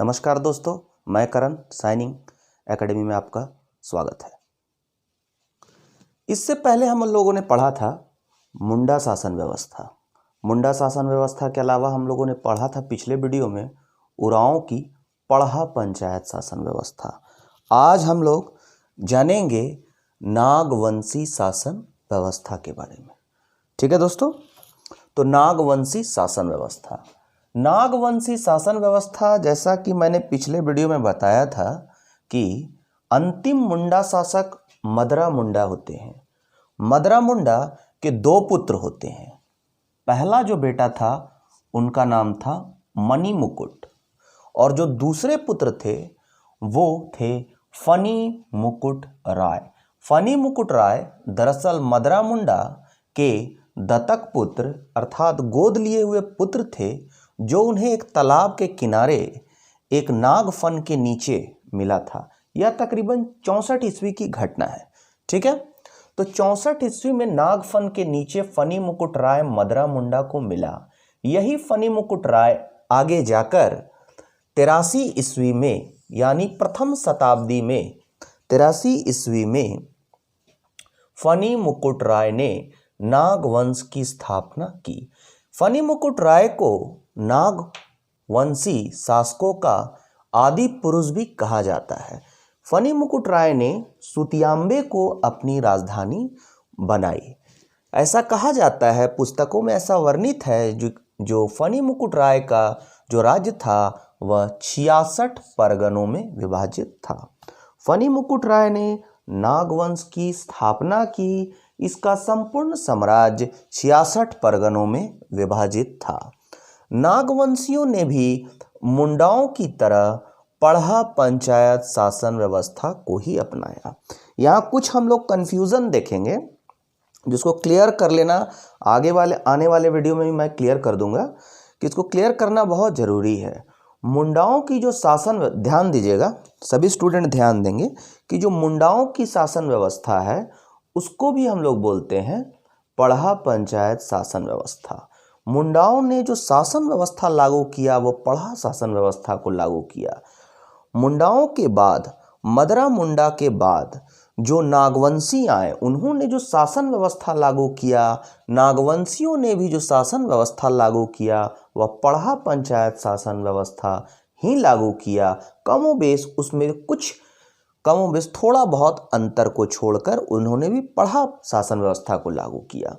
नमस्कार दोस्तों, मैं करण साइनिंग एकेडमी में आपका स्वागत है। इससे पहले हम लोगों ने पढ़ा था मुंडा शासन व्यवस्था। मुंडा शासन व्यवस्था के अलावा हम लोगों ने पढ़ा था पिछले वीडियो में उरांव की पढ़ा पंचायत शासन व्यवस्था। आज हम लोग जानेंगे नागवंशी शासन व्यवस्था के बारे में। ठीक है दोस्तों, तो नागवंशी शासन व्यवस्था। नागवंशी शासन व्यवस्था, जैसा कि मैंने पिछले वीडियो में बताया था कि अंतिम मुंडा शासक मदरा मुंडा होते हैं। मदरा मुंडा के दो पुत्र होते हैं। पहला जो बेटा था उनका नाम था मणि मुकुट, और जो दूसरे पुत्र थे वो थे फनी मुकुट राय। फनी मुकुट राय दरअसल मदरा मुंडा के दत्तक पुत्र अर्थात गोद लिए हुए पुत्र थे, जो उन्हें एक तालाब के किनारे एक नागफन के नीचे मिला था। यह तकरीबन 64 ईस्वी की घटना है। ठीक है, तो 64 ईस्वी में नागफन के नीचे फनी मुकुट राय मदरा मुंडा को मिला। यही फनी मुकुट राय आगे जाकर 83 ईस्वी में, यानी प्रथम शताब्दी में 83 ईस्वी में फनी मुकुट राय ने नागवंश की स्थापना की। फनी मुकुट राय को नागवंशी शासकों का आदि पुरुष भी कहा जाता है। फनी मुकुट राय ने सुतियांबे को अपनी राजधानी बनाई। ऐसा कहा जाता है, पुस्तकों में ऐसा वर्णित है, जो फनी मुकुट राय का जो राज्य था वह 66 परगनों में विभाजित था। फनी मुकुट राय ने नागवंश की स्थापना की। इसका संपूर्ण साम्राज्य 66 परगनों में विभाजित था। नागवंशियों ने भी मुंडाओं की तरह पढ़ा पंचायत शासन व्यवस्था को ही अपनाया। यहाँ कुछ हम लोग कन्फ्यूज़न देखेंगे, जिसको क्लियर कर लेना आने वाले वीडियो में भी मैं क्लियर कर दूंगा कि इसको क्लियर करना बहुत ज़रूरी है। मुंडाओं की जो शासन, ध्यान दीजिएगा, सभी स्टूडेंट ध्यान देंगे कि जो मुंडाओं की शासन व्यवस्था है उसको भी हम लोग बोलते हैं पढ़ा पंचायत शासन व्यवस्था। मुंडाओं ने जो शासन व्यवस्था लागू किया वो पढ़ा शासन व्यवस्था को लागू किया। मुंडाओं के बाद, मदरा मुंडा के बाद जो नागवंशी आए, उन्होंने जो शासन व्यवस्था लागू किया, नागवंशियों ने भी जो शासन व्यवस्था लागू किया वह पढ़ा पंचायत शासन व्यवस्था ही लागू किया। कमोबेश उसमें कुछ कमोबेश थोड़ा बहुत अंतर को छोड़कर उन्होंने भी पढ़ा शासन व्यवस्था को लागू किया।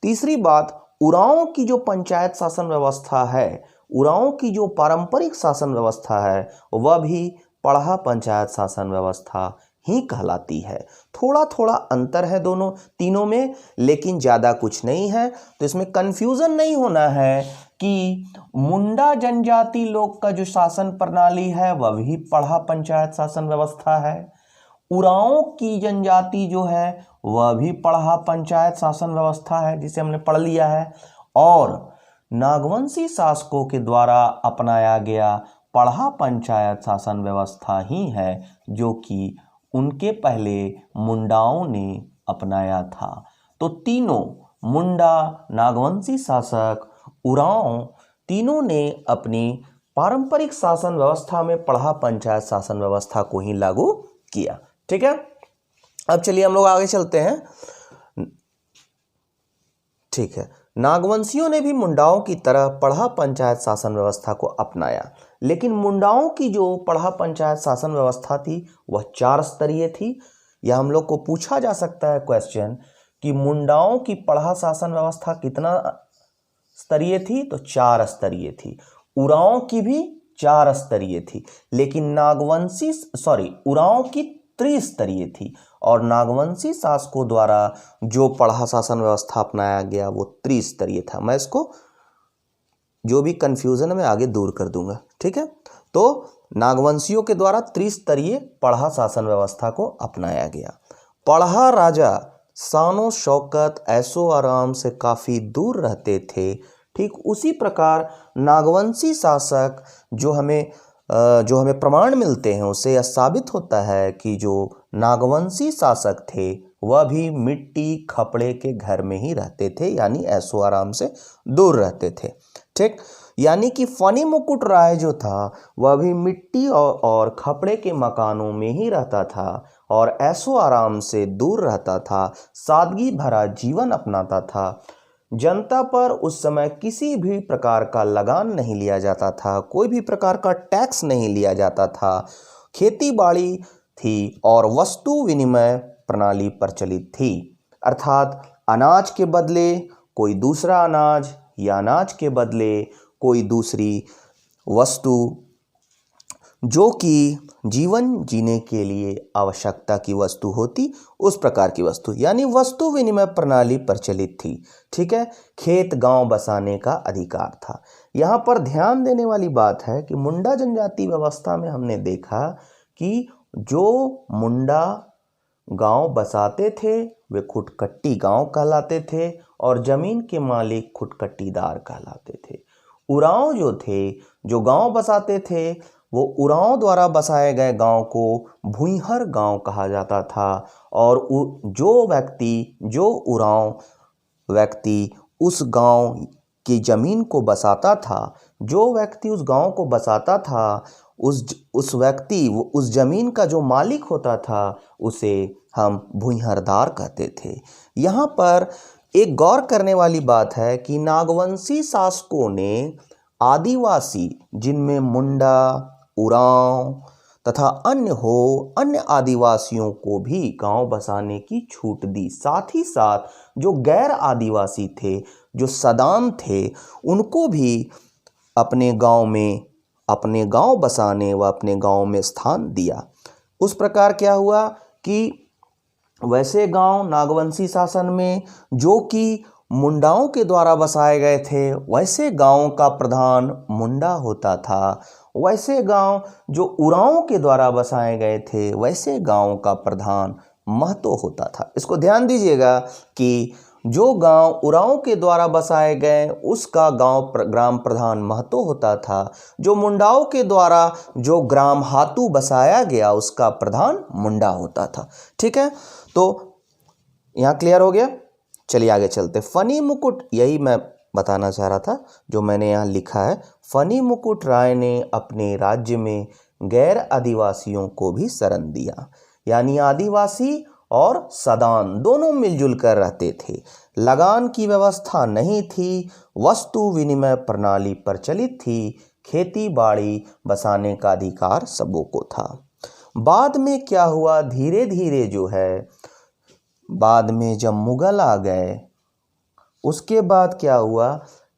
तीसरी बात, उरांव की जो पंचायत शासन व्यवस्था है, उरांव की जो पारंपरिक शासन व्यवस्था है, वह भी पढ़ा पंचायत शासन व्यवस्था ही कहलाती है। थोड़ा थोड़ा अंतर है तीनों में, लेकिन ज़्यादा कुछ नहीं है। तो इसमें कन्फ्यूज़न नहीं होना है कि मुंडा जनजाति लोग का जो शासन प्रणाली है वह भी पढ़ा पंचायत शासन व्यवस्था है। उरांव की जनजाति जो है वह भी पढ़ा पंचायत शासन व्यवस्था है, जिसे हमने पढ़ लिया है। और नागवंशी शासकों के द्वारा अपनाया गया पढ़ा पंचायत शासन व्यवस्था ही है जो कि उनके पहले मुंडाओं ने अपनाया था। तो तीनों, मुंडा, नागवंशी शासक, उरांव, तीनों ने अपनी पारंपरिक शासन व्यवस्था में पढ़ा पंचायत शासन व्यवस्था को ही लागू किया। ठीक है, अब चलिए हम लोग आगे चलते हैं। ठीक है, नागवंशियों ने भी मुंडाओं की तरह पढ़ा पंचायत शासन व्यवस्था को अपनाया, लेकिन मुंडाओं की जो पढ़ा पंचायत शासन व्यवस्था थी वह 4 स्तरीय थी। यह हम लोग को पूछा जा सकता है क्वेश्चन कि मुंडाओं की पढ़ा शासन व्यवस्था कितना स्तरीय थी, तो 4 स्तरीय थी। उरांव की भी 4 स्तरीय थी, लेकिन उरांव की त्रिस्तरीय थी, और नागवंशी शासकों द्वारा जो पढ़ा शासन व्यवस्था अपनाया गया वो त्रिस्तरीय था। मैं इसको जो भी कंफ्यूजन है मैं आगे दूर कर दूंगा। ठीक है, तो नागवंशियों के द्वारा त्रिस्तरीय पढ़ा शासन व्यवस्था को अपनाया गया। पढ़ा राजा शानो शौकत ऐशो आराम से काफ़ी दूर रहते थे। ठीक उसी प्रकार नागवंशी शासक जो हमें प्रमाण मिलते हैं उससे यह साबित होता है कि जो नागवंशी शासक थे वह भी मिट्टी खपड़े के घर में ही रहते थे, यानी ऐशो आराम से दूर रहते थे। ठीक, यानी कि फनी मुकुट राय जो था वह भी मिट्टी और खपड़े के मकानों में ही रहता था और ऐशो आराम से दूर रहता था, सादगी भरा जीवन अपनाता था। जनता पर उस समय किसी भी प्रकार का लगान नहीं लिया जाता था, कोई भी प्रकार का टैक्स नहीं लिया जाता था। खेती बाड़ी थी और वस्तु विनिमय प्रणाली प्रचलित थी, अर्थात अनाज के बदले कोई दूसरा अनाज या अनाज के बदले कोई दूसरी वस्तु जो कि जीवन जीने के लिए आवश्यकता की वस्तु होती, उस प्रकार की वस्तु, यानी वस्तु विनिमय प्रणाली प्रचलित थी। ठीक है। खेत गांव बसाने का अधिकार था। यहाँ पर ध्यान देने वाली बात है कि मुंडा जनजाति व्यवस्था में हमने देखा कि जो मुंडा गांव बसाते थे वे खुटकट्टी गांव कहलाते थे और जमीन के मालिक खुटकट्टीदार कहलाते थे। उरांव जो थे, जो गांव बसाते थे, वो उरांव द्वारा बसाए गए गांव को भूइहर गांव कहा जाता था और जो उरांव व्यक्ति उस गांव की जमीन को बसाता था, जो व्यक्ति उस गांव को बसाता था, उस व्यक्ति उस जमीन का जो मालिक होता था उसे हम भूइहरदार कहते थे। यहाँ पर एक गौर करने वाली बात है कि नागवंशी शासकों ने आदिवासी, जिनमें मुंडा, उरांव तथा अन्य आदिवासियों को भी गांव बसाने की छूट दी। साथ ही साथ जो गैर आदिवासी थे, जो सदान थे, उनको भी अपने गांव बसाने व अपने गांव में स्थान दिया। उस प्रकार क्या हुआ कि वैसे गांव नागवंशी शासन में जो कि मुंडाओं के द्वारा बसाए गए थे, वैसे गांव का प्रधान मुंडा होता था। वैसे गांव जो उरांव के द्वारा बसाए गए थे, वैसे गांव का प्रधान महतो होता था। इसको ध्यान दीजिएगा कि जो गांव उरांव के द्वारा बसाए गए उसका ग्राम प्रधान महतो होता था। जो मुंडाओं के द्वारा जो ग्राम हातू बसाया गया उसका प्रधान मुंडा होता था। ठीक है, तो यहाँ क्लियर हो गया। चलिए आगे चलते। फनी मुकुट, यही मैं बताना चाह रहा था जो मैंने यहाँ लिखा है। फनी मुकुट राय ने अपने राज्य में गैर आदिवासियों को भी शरण दिया, यानी आदिवासी और सदान दोनों मिलजुल कर रहते थे। लगान की व्यवस्था नहीं थी, वस्तु विनिमय प्रणाली प्रचलित थी, खेती बाड़ी बसाने का अधिकार सबों को था। बाद में क्या हुआ, धीरे धीरे जो है, बाद में जब मुगल आ गए उसके बाद क्या हुआ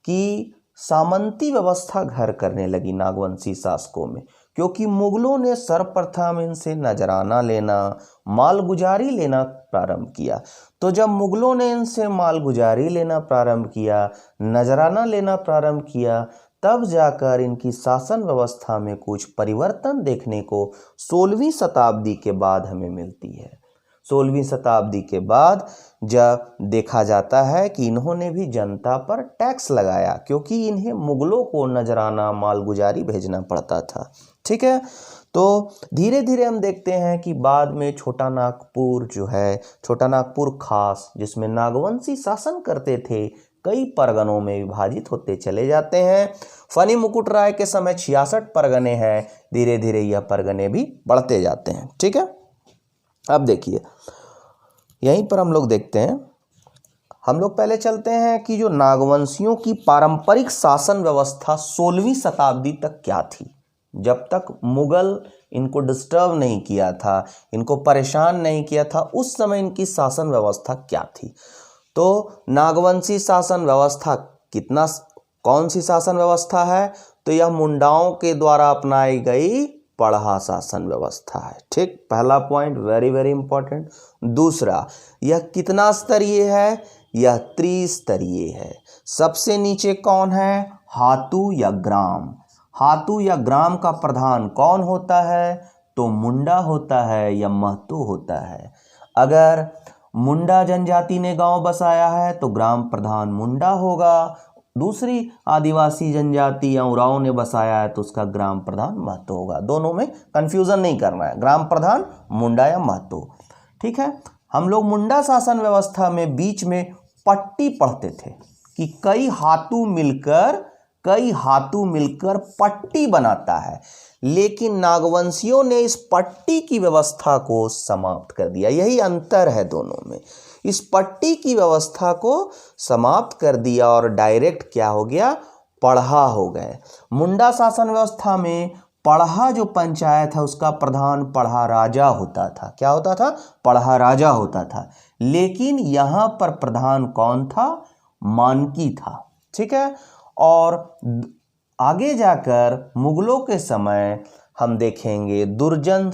कि सामंती व्यवस्था घर करने लगी नागवंशी शासकों में, क्योंकि मुगलों ने सर्वप्रथम इनसे नजराना लेना, मालगुजारी लेना प्रारंभ किया। तो जब मुगलों ने इनसे मालगुजारी लेना प्रारंभ किया, नजराना लेना प्रारंभ किया, तब जाकर इनकी शासन व्यवस्था में कुछ परिवर्तन देखने को 16वीं शताब्दी के बाद हमें मिलती है। 16वीं शताब्दी के बाद जब देखा जाता है कि इन्होंने भी जनता पर टैक्स लगाया, क्योंकि इन्हें मुगलों को नजराना, मालगुजारी भेजना पड़ता था। ठीक है, तो धीरे धीरे हम देखते हैं कि बाद में छोटा नागपुर जो है, छोटा नागपुर खास, जिसमें नागवंशी शासन करते थे, कई परगनों में विभाजित होते चले जाते हैं। फनी मुकुट राय के समय 66 परगने हैं, धीरे धीरे यह परगने भी बढ़ते जाते हैं। ठीक है, अब देखिए यहीं पर हम लोग देखते हैं, हम लोग पहले चलते हैं कि जो नागवंशियों की पारंपरिक शासन व्यवस्था 16वीं शताब्दी तक क्या थी। जब तक मुगल इनको डिस्टर्ब नहीं किया था, इनको परेशान नहीं किया था, उस समय इनकी शासन व्यवस्था क्या थी। तो नागवंशी शासन व्यवस्था कौन सी शासन व्यवस्था है, तो यह मुंडाओं के द्वारा अपनाई गई पढ़ा शासन व्यवस्था है। ठीक, पहला पॉइंट वेरी वेरी इंपॉर्टेंट। दूसरा, यह कितना स्तरीय है, यह त्रिस्तरीय है। सबसे नीचे कौन है, हातू या ग्राम। हातू या ग्राम का प्रधान कौन होता है, तो मुंडा होता है या महतो होता है। अगर मुंडा जनजाति ने गांव बसाया है तो ग्राम प्रधान मुंडा होगा, दूसरी आदिवासी जनजाति या उरांव ने बसाया है तो उसका ग्राम प्रधान महतो होगा। दोनों में कंफ्यूजन नहीं करना है, ग्राम प्रधान मुंडा या महतो। ठीक है, हम लोग मुंडा शासन व्यवस्था में बीच में पट्टी पढ़ते थे कि कई हातू मिलकर कई हाथू मिलकर पट्टी बनाता है, लेकिन नागवंशियों ने इस पट्टी की व्यवस्था को समाप्त कर दिया। यही अंतर है दोनों में। इस पट्टी की व्यवस्था को समाप्त कर दिया और डायरेक्ट क्या हो गया, पढ़ा हो गए। मुंडा शासन व्यवस्था में पढ़ा जो पंचायत है उसका प्रधान पढ़ा राजा होता था। क्या होता था, पढ़ा राजा होता था। लेकिन यहाँ पर प्रधान कौन था, मानकी था। ठीक है। और आगे जाकर मुगलों के समय हम देखेंगे दुर्जन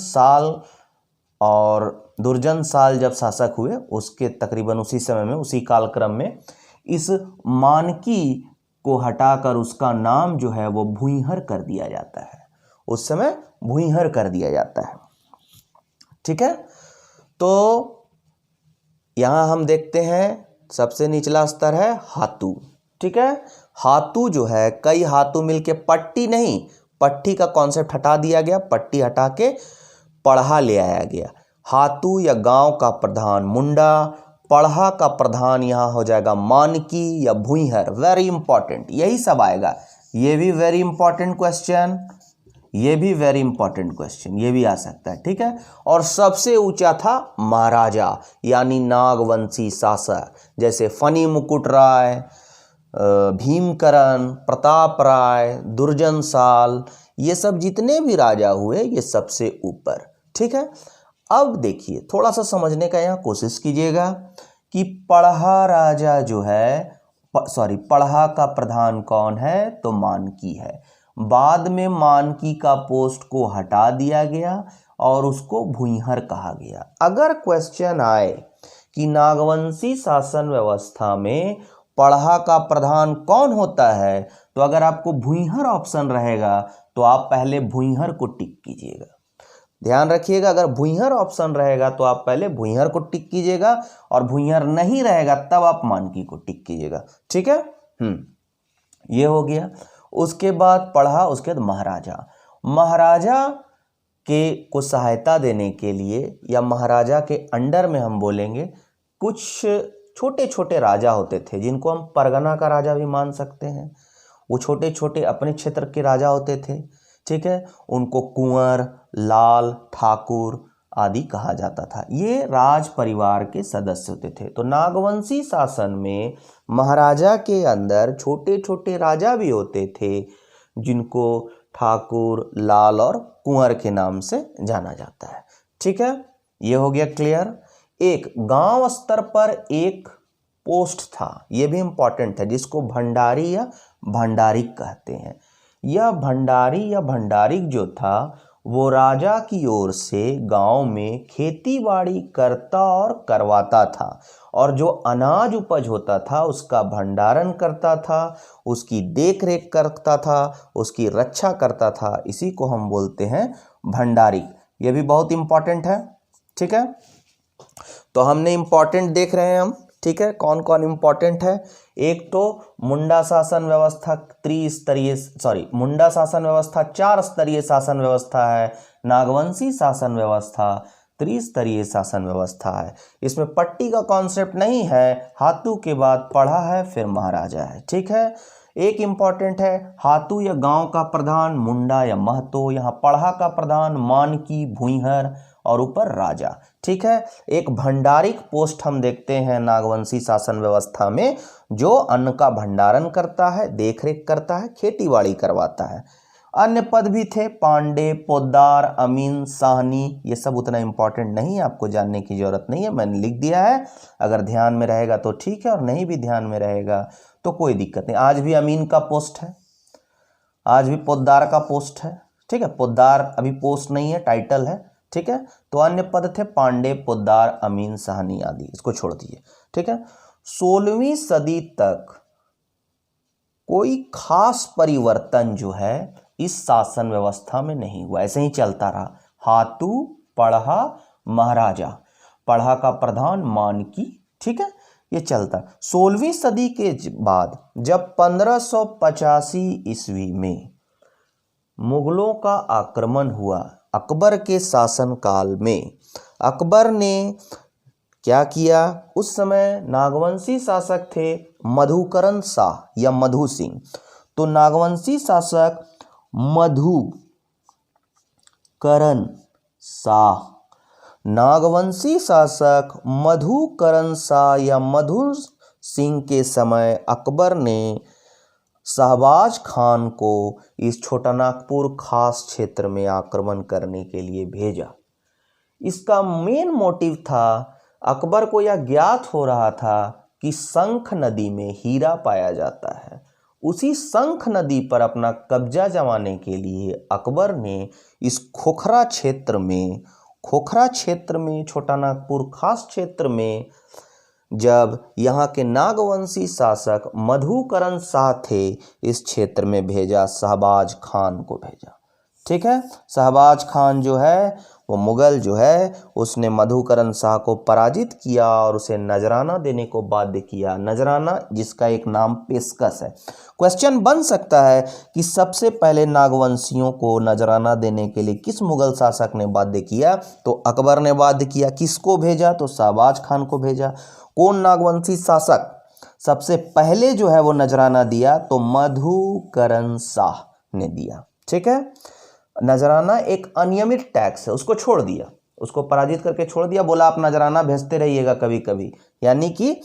साल जब शासक हुए, उसके तकरीबन उसी समय में, उसी कालक्रम में इस मानकी को हटाकर उसका नाम जो है वो भुईहर कर दिया जाता है। उस समय भुईहर कर दिया जाता है। ठीक है। तो यहां हम देखते हैं सबसे निचला स्तर है हाथू। ठीक है। हाथू जो है, कई हाथू मिलके पट्टी नहीं, पट्टी का कॉन्सेप्ट हटा दिया गया, पट्टी हटा के पढ़ा ले आया गया। हाथू या गांव का प्रधान मुंडा, पढ़ा का प्रधान यहां हो जाएगा मानकी या भुईहर। वेरी इंपॉर्टेंट, यही सब आएगा। ये भी वेरी इंपॉर्टेंट क्वेश्चन, ये भी वेरी इंपॉर्टेंट क्वेश्चन, ये भी आ सकता है। ठीक है। और सबसे ऊंचा था महाराजा यानी नागवंशी शासक, जैसे फनी मुकुट राय, भीमकरण, प्रताप राय, दुर्जन साल, ये सब जितने भी राजा हुए ये सबसे ऊपर। ठीक है। अब देखिए थोड़ा सा समझने का यहाँ कोशिश कीजिएगा कि पढ़ा राजा जो है, पढ़ा का प्रधान कौन है, तो मानकी है। बाद में मानकी का पोस्ट को हटा दिया गया और उसको भुईहर कहा गया। अगर क्वेश्चन आए कि नागवंशी शासन व्यवस्था में पढ़ा का प्रधान कौन होता है, तो अगर आपको भुईहर ऑप्शन रहेगा तो आप पहले भुईहर को टिक कीजिएगा। ध्यान रखिएगा, अगर भुईहर ऑप्शन रहेगा तो आप पहले भुईहर को टिक कीजिएगा, और भुईहर नहीं रहेगा तब आप मानकी को टिक कीजिएगा। ठीक है। ये हो गया। उसके बाद पढ़ा, उसके बाद महाराजा के को सहायता देने के लिए, या महाराजा के अंडर में हम बोलेंगे, कुछ छोटे छोटे राजा होते थे जिनको हम परगना का राजा भी मान सकते हैं। वो छोटे छोटे अपने क्षेत्र के राजा होते थे। ठीक है। उनको कुंवर, लाल, ठाकुर आदि कहा जाता था। ये राज परिवार के सदस्य होते थे। तो नागवंशी शासन में महाराजा के अंदर छोटे छोटे राजा भी होते थे जिनको ठाकुर, लाल और कुंवर के नाम से जाना जाता है। ठीक है। ये हो गया क्लियर। एक गांव स्तर पर एक पोस्ट था, ये भी इंपॉर्टेंट है, जिसको भंडारी या भंडारिक कहते हैं। यह भंडारी या भंडारिक जो था वो राजा की ओर से गांव में खेती बाड़ी करता और करवाता था, और जो अनाज उपज होता था उसका भंडारण करता था, उसकी देख रेख करता था, उसकी रक्षा करता था। इसी को हम बोलते हैं भंडारिक। ये भी बहुत इंपॉर्टेंट है। ठीक है। तो हमने इंपॉर्टेंट देख रहे हैं हम। ठीक है। कौन कौन इंपॉर्टेंट है, एक तो मुंडा शासन व्यवस्था मुंडा शासन व्यवस्था 4 स्तरीय शासन व्यवस्था है। नागवंशी शासन व्यवस्था त्रिस्तरीय शासन व्यवस्था है। इसमें पट्टी का कॉन्सेप्ट नहीं है। हाथू के बाद पढ़ा है, फिर महाराजा है। ठीक है। एक इंपॉर्टेंट है, हाथू या गांव का प्रधान मुंडा या महतो, यहाँ पढ़ा का प्रधान मानकी, भुईहर और ऊपर राजा। ठीक है। एक भंडारिक पोस्ट हम देखते हैं नागवंशी शासन व्यवस्था में, जो अन्न का भंडारण करता है, देखरेख करता है, खेतीबाड़ी करवाता है। अन्य पद भी थे, पांडे, पोद्दार, अमीन, साहनी। ये सब उतना इंपॉर्टेंट नहीं है, आपको जानने की जरूरत नहीं है, मैंने लिख दिया है। अगर ध्यान में रहेगा तो ठीक है, और नहीं भी ध्यान में रहेगा तो कोई दिक्कत नहीं। आज भी अमीन का पोस्ट है, आज भी पोद्दार का पोस्ट है। ठीक है। पोद्दार अभी पोस्ट नहीं है, टाइटल है। ठीक है। तो अन्य पद थे पांडे, पोद्दार, अमीन, साहनी आदि, इसको छोड़ दीजिए। ठीक है। 16वीं सदी तक कोई खास परिवर्तन जो है इस शासन व्यवस्था में नहीं हुआ, ऐसे ही चलता रहा। हाथू, पढ़ा, महाराजा, पढ़ा का प्रधान मानकी। ठीक है। ये चलता। 16वीं सदी के बाद जब 1585 ईस्वी में मुगलों का आक्रमण हुआ, अकबर के शासनकाल में, अकबर ने क्या किया, उस समय नागवंशी शासक थे मधुकरण शाह या मधु सिंह। तो नागवंशी शासक मधुकरण शाह, नागवंशी शासक मधुकरण शाह या मधु सिंह के समय अकबर ने शहबाज खान को इस छोटानागपुर खास क्षेत्र में आक्रमण करने के लिए भेजा। इसका मेन मोटिव था, अकबर को यह ज्ञात हो रहा था कि शंख नदी में हीरा पाया जाता है। उसी शंख नदी पर अपना कब्जा जमाने के लिए अकबर ने इस खोखरा क्षेत्र में छोटानागपुर खास क्षेत्र में जब यहाँ के नागवंशी शासक मधुकरण शाह थे, इस क्षेत्र में भेजा, शहबाज खान को भेजा। ठीक है, शहबाज खान जो है वो मुगल जो है उसने मधुकरण शाह को पराजित किया और उसे नजराना देने को बाध्य किया। नजराना जिसका एक नाम पेशकश है। क्वेश्चन बन सकता है कि सबसे पहले नागवंशियों को नजराना देने के लिए किस मुगल शासक ने बाध्य किया? तो अकबर ने बाध्य किया। किसको भेजा? तो शहबाज खान को भेजा। कौन नागवंशी शासक सबसे पहले जो है वो नजराना दिया? तो मधुकरण शाह ने दिया। ठीक है, नजराना एक अनियमित टैक्स है, उसको छोड़ दिया, उसको पराजित करके छोड़ दिया। बोला आप नजराना भेजते रहिएगा कभी कभी, यानी कि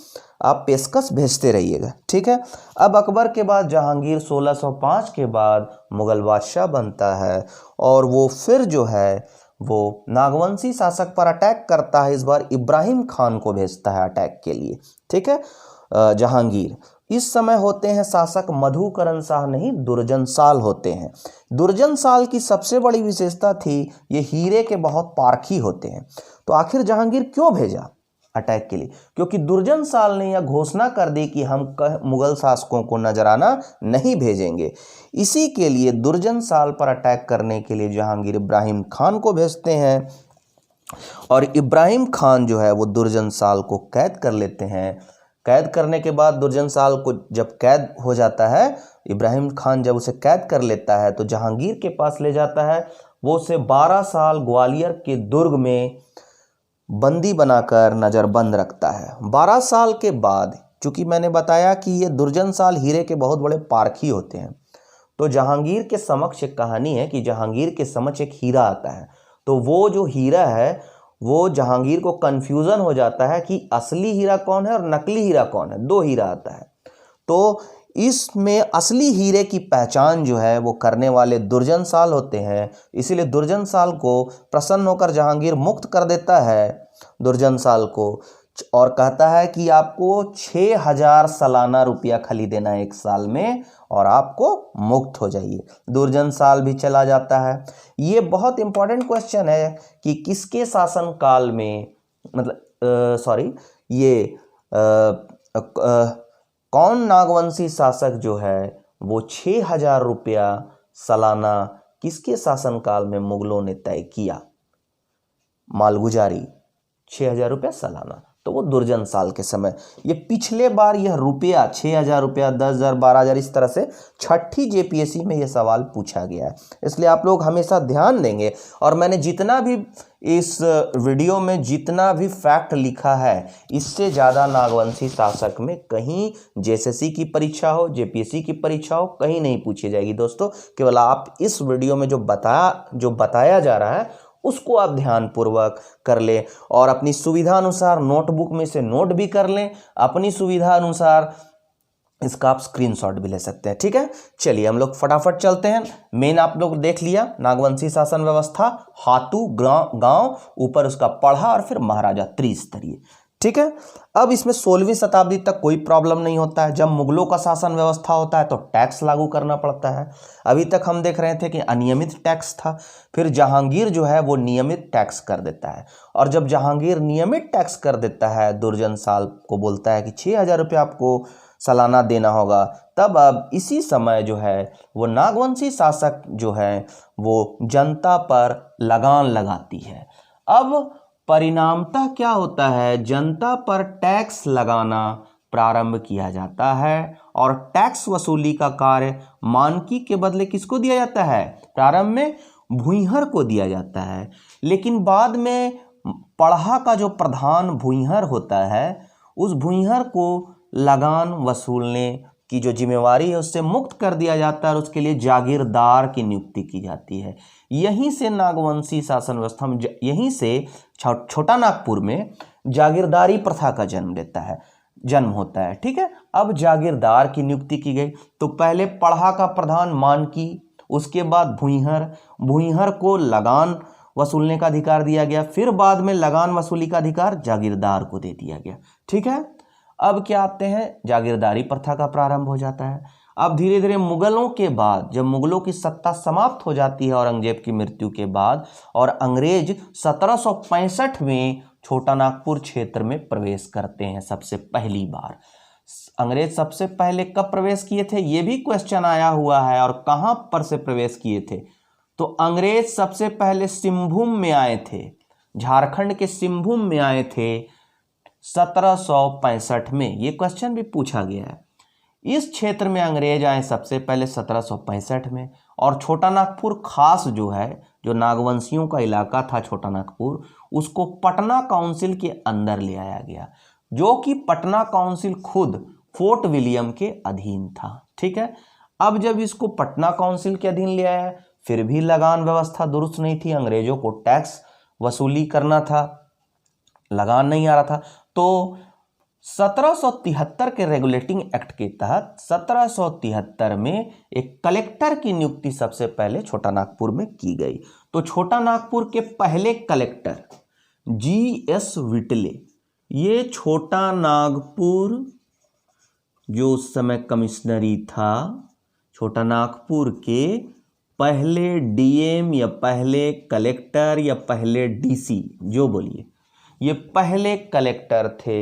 आप पेशकश भेजते रहिएगा। ठीक है, अब अकबर के बाद जहांगीर 1605 के बाद मुगल बादशाह बनता है और वो फिर जो है वो नागवंशी शासक पर अटैक करता है। इस बार इब्राहिम खान को भेजता है अटैक के लिए। ठीक है, जहांगीर इस समय होते हैं शासक मधुकरण शाह नहीं, दुर्जन साल होते हैं। दुर्जन साल की सबसे बड़ी विशेषता थी ये हीरे के बहुत पारखी होते हैं। तो आखिर जहांगीर क्यों भेजा अटैक के लिए? क्योंकि दुर्जन साल ने यह घोषणा कर दी कि हम मुगल शासकों को नजराना नहीं भेजेंगे। इसी के लिए दुर्जन साल पर अटैक करने के लिए जहांगीर इब्राहिम खान को भेजते हैं और इब्राहिम खान जो है वो दुर्जन साल को कैद कर लेते हैं। कैद करने के बाद दुर्जन साल को जब कैद हो जाता है, इब्राहिम खान जब उसे कैद कर लेता है तो जहांगीर के पास ले जाता है। वो उसे 12 साल ग्वालियर के दुर्ग में बंदी बनाकर नज़रबंद रखता है। 12 साल के बाद, चूंकि मैंने बताया कि ये दुर्जन साल हीरे के बहुत बड़े पारखी होते हैं, तो जहांगीर के समक्ष एक कहानी है कि जहांगीर के समक्ष एक हीरा आता है। तो वो जो हीरा है वो जहांगीर को कंफ्यूजन हो जाता है कि असली हीरा कौन है और नकली हीरा कौन है। 2 हीरा आता है। तो इसमें असली हीरे की पहचान जो है वो करने वाले दुर्जन साल होते हैं। इसीलिए दुर्जन साल को प्रसन्न होकर जहांगीर मुक्त कर देता है दुर्जन साल को और कहता है कि आपको 6000 सालाना रुपया खाली देना है 1 साल में और आपको मुक्त हो जाइए। दुर्जन साल भी चला जाता है। ये बहुत इंपॉर्टेंट क्वेश्चन है कि किसके शासन काल में, कौन नागवंशी शासक जो है वो 6000 रुपया सालाना किसके शासन काल में मुगलों ने तय किया? मालगुजारी 6000 रुपया सालाना, तो वो दुर्जन साल के समय। ये पिछले बार यह रुपया 6000 रुपया, 10,000, 12,000 इस तरह से 6ठी जेपीएससी में यह सवाल पूछा गया है। इसलिए आप लोग हमेशा ध्यान देंगे। और मैंने जितना भी इस वीडियो में जितना भी फैक्ट लिखा है, इससे ज़्यादा नागवंशी शासक में कहीं जेएसएससी की परीक्षा हो, जेपीएससी की परीक्षा हो, कहीं नहीं पूछी जाएगी दोस्तों। केवल आप इस वीडियो में जो बताया जा रहा है उसको आप ध्यानपूर्वक कर लें और अपनी सुविधा अनुसार नोटबुक में से नोट भी कर लें। अपनी सुविधा अनुसार इसका आप स्क्रीनशॉट भी ले सकते हैं। ठीक है, चलिए हम लोग फटाफट चलते हैं। मेन आप लोग देख लिया, नागवंशी शासन व्यवस्था, हातू गांव, ऊपर उसका पढ़ा और फिर महाराजा त्रिस्तरीय। ठीक है, अब इसमें 16वीं शताब्दी तक कोई प्रॉब्लम नहीं होता है। जब मुगलों का शासन व्यवस्था होता है तो टैक्स लागू करना पड़ता है। अभी तक हम देख रहे थे कि अनियमित टैक्स था, फिर जहांगीर जो है वो नियमित टैक्स कर देता है। और जब जहांगीर नियमित टैक्स कर देता है, दुर्जन साल को बोलता है कि 6000 रुपये आपको सालाना देना होगा, तब अब इसी समय जो है वो नागवंशी शासक जो है वो जनता पर लगान लगाती है। अब परिणामतः क्या होता है, जनता पर टैक्स लगाना प्रारंभ किया जाता है और टैक्स वसूली का कार्य मानकी के बदले किसको दिया जाता है? प्रारंभ में भूइंहर को दिया जाता है, लेकिन बाद में पढ़ा का जो प्रधान भूइंहर होता है उस भूइंहर को लगान वसूलने की जो जिम्मेवारी है उससे मुक्त कर दिया जाता है और उसके लिए जागीरदार की नियुक्ति की जाती है। यहीं से नागवंशी शासन व्यवस्था में यहीं से छोटा नागपुर में जागीरदारी प्रथा का जन्म होता है। ठीक है, अब जागीरदार की नियुक्ति की गई। तो पहले पढ़ा का प्रधान मानकी, उसके बाद भूइंहर को लगान वसूलने का अधिकार दिया गया, फिर बाद में लगान वसूली का अधिकार जागीरदार को दे दिया गया। ठीक है, अब क्या आते हैं, जागीरदारी प्रथा का प्रारंभ हो जाता है। अब धीरे धीरे मुगलों के बाद, जब मुगलों की सत्ता समाप्त हो जाती है औरंगजेब की मृत्यु के बाद, और अंग्रेज 1765 में छोटा नागपुर क्षेत्र में प्रवेश करते हैं सबसे पहली बार। अंग्रेज सबसे पहले कब प्रवेश किए थे, ये भी क्वेश्चन आया हुआ है, और कहां पर से प्रवेश किए थे। तो अंग्रेज सबसे पहले सिंहभूम में आए थे, झारखंड के सिंहभूम में आए थे 1765 में। ये क्वेश्चन भी पूछा गया है। इस क्षेत्र में अंग्रेज आए सबसे पहले 1765 में, और छोटा नागपुर खास जो है, जो नागवंशियों का इलाका था छोटा नागपुर, उसको पटना काउंसिल के अंदर ले आया गया, जो कि पटना काउंसिल खुद फोर्ट विलियम के अधीन था। ठीक है, अब जब इसको पटना काउंसिल के अधीन ले आया, फिर भी लगान व्यवस्था दुरुस्त नहीं थी, अंग्रेजों को टैक्स वसूली करना था, लगान नहीं आ रहा था। तो 1773 के रेगुलेटिंग एक्ट के तहत 1773 में एक कलेक्टर की नियुक्ति सबसे पहले छोटा नागपुर में की गई। तो छोटा नागपुर के पहले कलेक्टर GS विटले, ये छोटा नागपुर जो उस समय कमिश्नरी था, छोटा नागपुर के पहले DM या पहले कलेक्टर या पहले DC, जो बोलिए, ये पहले कलेक्टर थे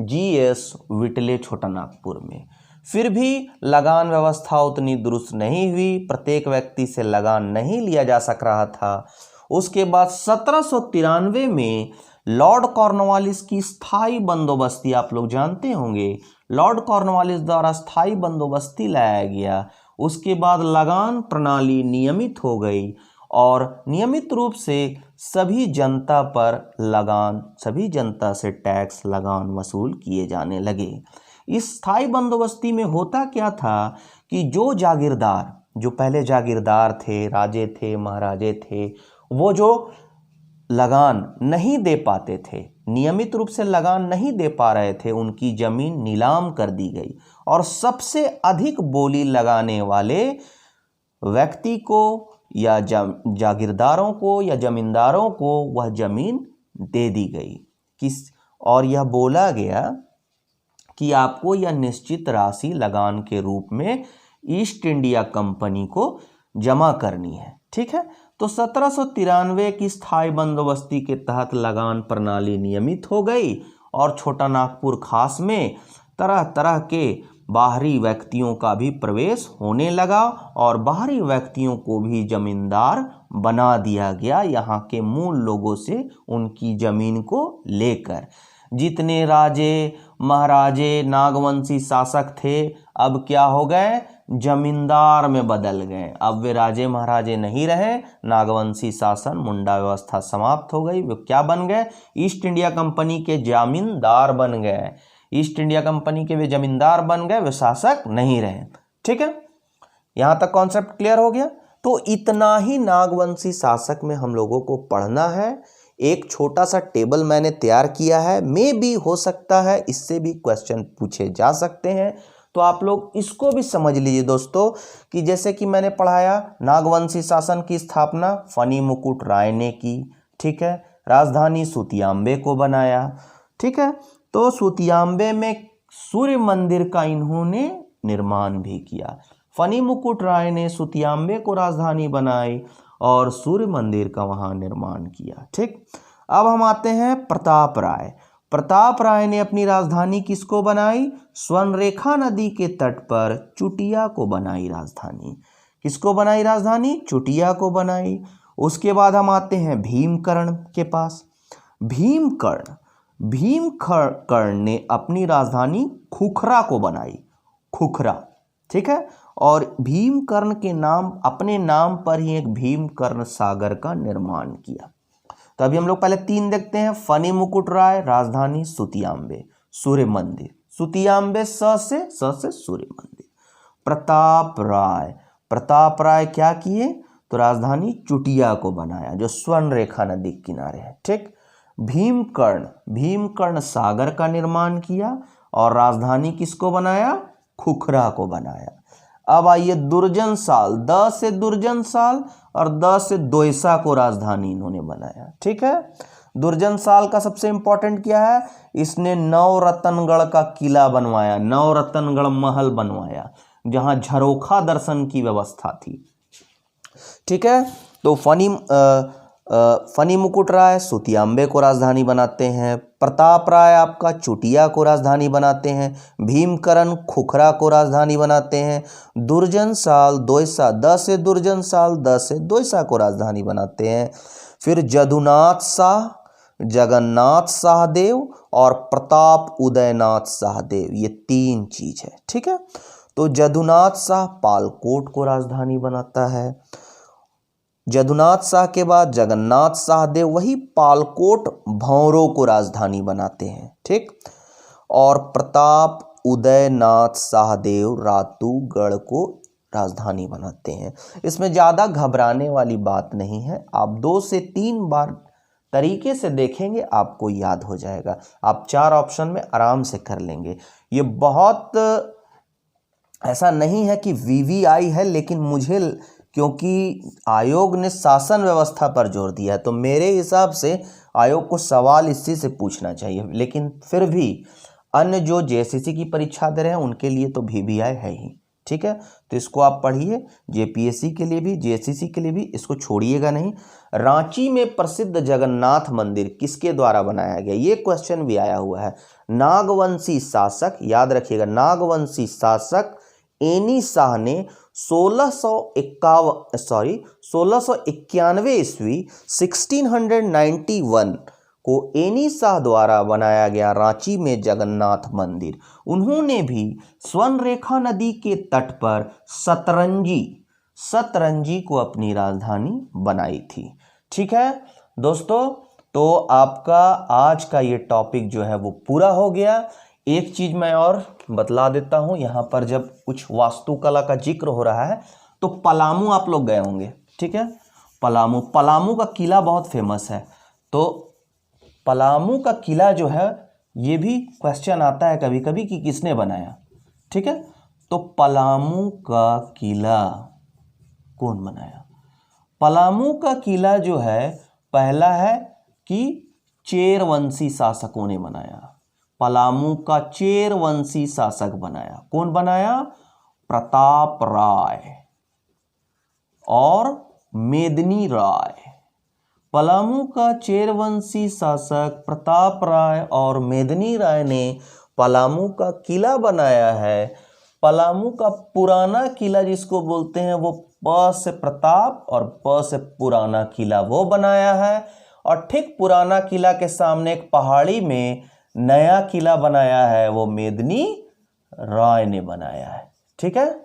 GS विटले छोटा नागपुर में। फिर भी लगान व्यवस्था उतनी दुरुस्त नहीं हुई, प्रत्येक व्यक्ति से लगान नहीं लिया जा सक रहा था। उसके बाद 1793 में लॉर्ड कॉर्नवालिस की स्थायी बंदोबस्ती, आप लोग जानते होंगे, लॉर्ड कॉर्नवालिस द्वारा स्थायी बंदोबस्ती लाया गया। उसके बाद लगान प्रणाली नियमित हो गई और नियमित रूप से सभी जनता पर लगान, सभी जनता से टैक्स लगान वसूल किए जाने लगे। इस स्थायी बंदोबस्ती में होता क्या था कि जो जागीरदार, जो पहले जागीरदार थे, राजे थे, महाराजे थे, वो जो लगान नहीं दे पाते थे, नियमित रूप से लगान नहीं दे पा रहे थे, उनकी जमीन नीलाम कर दी गई और सबसे अधिक बोली लगाने वाले व्यक्ति को या जागीरदारों को या जमींदारों को वह जमीन दे दी गई। और यह बोला गया कि आपको यह निश्चित राशि लगान के रूप में ईस्ट इंडिया कंपनी को जमा करनी है। ठीक है, तो 1793 की स्थायी बंदोबस्ती के तहत लगान प्रणाली नियमित हो गई और छोटा नागपुर खास में तरह तरह के बाहरी व्यक्तियों का भी प्रवेश होने लगा और बाहरी व्यक्तियों को भी जमींदार बना दिया गया, यहाँ के मूल लोगों से उनकी जमीन को लेकर। जितने राजे महाराजे नागवंशी शासक थे अब क्या हो गए, जमींदार में बदल गए। अब वे राजे महाराजे नहीं रहे, नागवंशी शासन मुंडा व्यवस्था समाप्त हो गई। वे क्या बन गए, ईस्ट इंडिया कंपनी के जमींदार बन गए। ईस्ट इंडिया कंपनी के वे जमींदार बन गए, वे शासक नहीं रहे। ठीक है, यहां तक कॉन्सेप्ट क्लियर हो गया। तो इतना ही नागवंशी शासक में हम लोगों को पढ़ना है। एक छोटा सा टेबल मैंने तैयार किया है, मे भी हो सकता है इससे भी क्वेश्चन पूछे जा सकते हैं, तो आप लोग इसको भी समझ लीजिए दोस्तों कि जैसे कि मैंने पढ़ाया नागवंशी शासन की स्थापना फनी मुकुट राय ने की। ठीक है, राजधानी सुतियाम्बे को बनाया। ठीक है, तो सुतियाम्बे में सूर्य मंदिर का इन्होंने निर्माण भी किया। फनी मुकुट राय ने सुतियाम्बे को राजधानी बनाई और सूर्य मंदिर का वहां निर्माण किया। ठीक, अब हम आते हैं प्रताप राय। प्रताप राय ने अपनी राजधानी किसको बनाई, स्वर्णरेखा नदी के तट पर चुटिया को बनाई राजधानी। किसको बनाई राजधानी, चुटिया को बनाई। उसके बाद हम आते हैं भीमकर्ण के पास। भीमकर्ण ने अपनी राजधानी खुखरा को बनाई, खुखरा। ठीक है, और भीमकर्ण के नाम, अपने नाम पर ही एक भीमकर्ण सागर का निर्माण किया। तो अभी हम लोग पहले 3 देखते हैं। फनी मुकुट राय, राजधानी सुतियाम्बे, सूर्य मंदिर। सुतियाम्बे स से सूर्य मंदिर। प्रताप राय। प्रताप राय क्या किए? तो राजधानी चुटिया को बनाया जो स्वर्ण रेखा नदी के किनारे है। ठीक। भीमकर्ण, भीमकर्ण सागर का निर्माण किया और राजधानी किसको बनाया? खुखरा को बनाया। अब आइए दुर्जन साल, द से दुर्जन साल और द से दोयसा को राजधानी इन्होंने बनाया। ठीक है। दुर्जन साल का सबसे इंपॉर्टेंट क्या है? इसने नवरत्नगढ़ का किला बनवाया, नवरत्नगढ़ महल बनवाया जहां झरोखा दर्शन की व्यवस्था थी। ठीक है। तो फनी मुकुट राय सुतियांबे को राजधानी बनाते हैं। प्रताप राय आपका चुटिया को राजधानी बनाते हैं। भीमकर्ण खुखरा को राजधानी बनाते हैं। दुर्जन साल दोयसा, द से दुर्जन साल, द से दोयसा को राजधानी बनाते हैं। फिर जदुनाथ शाह, जगन्नाथ शाहदेव और प्रताप उदयनाथ शाहदेव, ये तीन चीज है। ठीक है। तो जदुनाथ शाह पालकोट को राजधानी बनाता है। जदुनाथ शाह के बाद जगन्नाथ शाहदेव वही पालकोट भौरों को राजधानी बनाते हैं। ठीक। और प्रताप उदयनाथ शाहदेव रातूगढ़ को राजधानी बनाते हैं। इसमें ज़्यादा घबराने वाली बात नहीं है, आप 2 से 3 बार तरीके से देखेंगे आपको याद हो जाएगा। आप 4 ऑप्शन में आराम से कर लेंगे। ये बहुत ऐसा नहीं है कि वीवीआई है, लेकिन मुझे क्योंकि आयोग ने शासन व्यवस्था पर जोर दिया है तो मेरे हिसाब से आयोग को सवाल इसी से पूछना चाहिए। लेकिन फिर भी अन्य जो जेएसएससी की परीक्षा दे रहे हैं उनके लिए तो वीवीआई है ही। ठीक है। तो इसको आप पढ़िए, जेपीएससी के लिए भी जेएसएससी के लिए भी, इसको छोड़िएगा नहीं। रांची में प्रसिद्ध जगन्नाथ मंदिर किसके द्वारा बनाया गया? ये क्वेश्चन भी आया हुआ है। नागवंशी शासक, याद रखिएगा, नागवंशी शासक एनी शाह ने 1691 ईस्वी 1691 को एनी शाह द्वारा बनाया गया रांची में जगन्नाथ मंदिर। उन्होंने भी स्वर्ण रेखा नदी के तट पर सतरंजी को अपनी राजधानी बनाई थी। ठीक है दोस्तों, तो आपका आज का ये टॉपिक जो है वो पूरा हो गया। एक चीज मैं और बतला देता हूं, यहां पर जब कुछ वास्तुकला का जिक्र हो रहा है तो पलामू आप लोग गए होंगे। ठीक है। पलामू का किला बहुत फेमस है। तो पलामू का किला जो है ये भी क्वेश्चन आता है कभी कभी कि किसने बनाया। ठीक है। तो पलामू का किला कौन बनाया? पलामू का किला जो है पहला है कि चेरवंशी शासकों ने बनाया। पलामू का चेरवंशी शासक बनाया। कौन बनाया? प्रताप राय और मेदिनी राय। पलामू का चेरवंशी शासक प्रताप राय और मेदिनी राय ने पलामू का किला बनाया है। पलामू का पुराना किला जिसको बोलते हैं वो प से प्रताप और प से पुराना किला वो बनाया है। और ठीक पुराना किला के सामने एक पहाड़ी में नया किला बनाया है, वो मेदिनी राय ने बनाया है। ठीक है।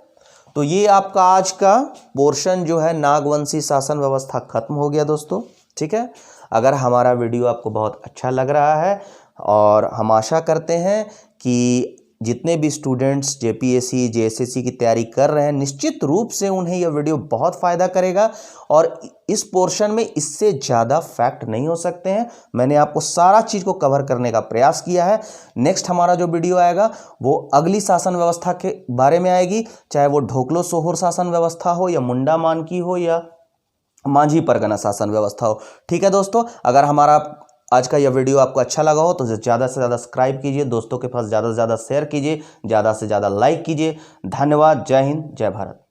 तो ये आपका आज का पोर्शन जो है नागवंशी शासन व्यवस्था खत्म हो गया दोस्तों। ठीक है। अगर हमारा वीडियो आपको बहुत अच्छा लग रहा है और हम आशा करते हैं कि जितने भी स्टूडेंट्स जेपीएससी जेएसएससी की तैयारी कर रहे हैं निश्चित रूप से उन्हें यह वीडियो बहुत फ़ायदा करेगा। और इस पोर्शन में इससे ज़्यादा फैक्ट नहीं हो सकते हैं। मैंने आपको सारा चीज़ को कवर करने का प्रयास किया है। नेक्स्ट हमारा जो वीडियो आएगा वो अगली शासन व्यवस्था के बारे में आएगी, चाहे वो ढोकलो सोहोर शासन व्यवस्था हो या मुंडा मानकी हो या मांझी परगना शासन व्यवस्था हो। ठीक है दोस्तों, अगर हमारा आज का यह वीडियो आपको अच्छा लगा हो तो ज़्यादा से ज़्यादा सब्सक्राइब कीजिए, दोस्तों के पास ज़्यादा से ज़्यादा शेयर कीजिए, ज़्यादा से ज़्यादा लाइक कीजिए। धन्यवाद। जय हिंद, जय भारत।